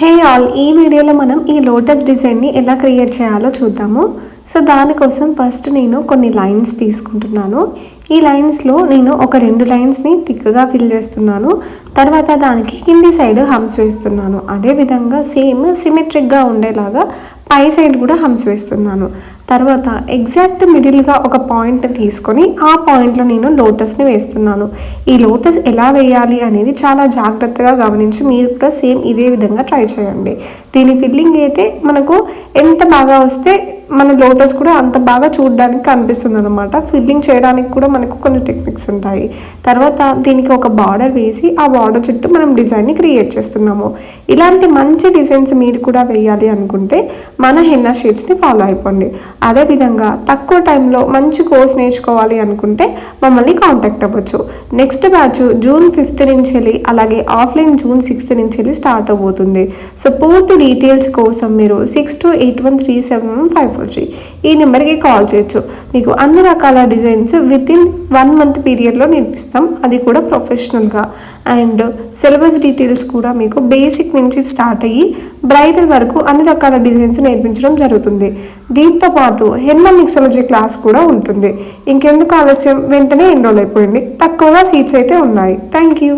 Hey all, ఈ వీడియోలో మనం ఈ లోటస్ డిజైన్ని ఎలా క్రియేట్ చేయాలో చూద్దాము. సో దానికోసం ఫస్ట్ నేను కొన్ని లైన్స్ తీసుకుంటున్నాను. ఈ లైన్స్లో నేను ఒక 2 లైన్స్ని థిక్గా ఫిల్ చేస్తున్నాను. తర్వాత దానికి కింది సైడ్ హమ్స్ వేస్తున్నాను. అదేవిధంగా సేమ్ సిమెట్రిక్గా ఉండేలాగా పై సైడ్ కూడా హమ్స్ వేస్తున్నాను. తర్వాత ఎగ్జాక్ట్ మిడిల్గా ఒక పాయింట్ తీసుకొని ఆ పాయింట్లో నేను లోటస్ని వేస్తున్నాను. ఈ లోటస్ ఎలా వేయాలి అనేది చాలా జాగ్రత్తగా గమనించి మీరు కూడా సేమ్ ఇదే విధంగా ట్రై చేయండి. దీని ఫిల్లింగ్ అయితే మనకు ఎంత బాగా వస్తే మన లోటస్ కూడా అంత బాగా చూడడానికి కనిపిస్తుంది అనమాట. ఫిల్లింగ్ చేయడానికి కూడా మనకు కొన్ని టెక్నిక్స్ ఉంటాయి. తర్వాత దీనికి ఒక బార్డర్ వేసి ఆ బార్డర్ చుట్టూ మనం డిజైన్ని క్రియేట్ చేస్తున్నాము. ఇలాంటి మంచి డిజైన్స్ మీరు కూడా వేయాలి అనుకుంటే మన హెన్నా షీట్స్ని ఫాలో అయిపోండి. అదేవిధంగా తక్కువ టైంలో మంచి కోర్స్ నేర్చుకోవాలి అనుకుంటే మమ్మల్ని కాంటాక్ట్ అవ్వచ్చు. నెక్స్ట్ బ్యాచ్ జూన్ 5th నుంచి వెళ్ళి అలాగే ఆఫ్లైన్ జూన్ 6th నుంచి వెళ్ళి స్టార్ట్ అవబోతుంది. సో పూర్తి డీటెయిల్స్ కోసం మీరు 6281371543 ఈ నెంబర్కి కాల్ చేయొచ్చు. మీకు అన్ని రకాల డిజైన్స్ వితిన్ 1 month పీరియడ్లో నేర్పిస్తాం, అది కూడా ప్రొఫెషనల్గా. అండ్ సిలబస్ డీటెయిల్స్ కూడా మీకు బేసిక్ నుంచి స్టార్ట్ అయ్యి బ్రైడల్ వరకు అన్ని రకాల డిజైన్స్ నేర్పించడం జరుగుతుంది. దీంతో పాటు హెన్నా మిక్సాలజీ క్లాస్ కూడా ఉంటుంది. ఇంకెందుకు ఆలస్యం, వెంటనే ఎన్రోల్ అయిపోయింది. తక్కువగా సీట్స్ అయితే ఉన్నాయి. Thank you.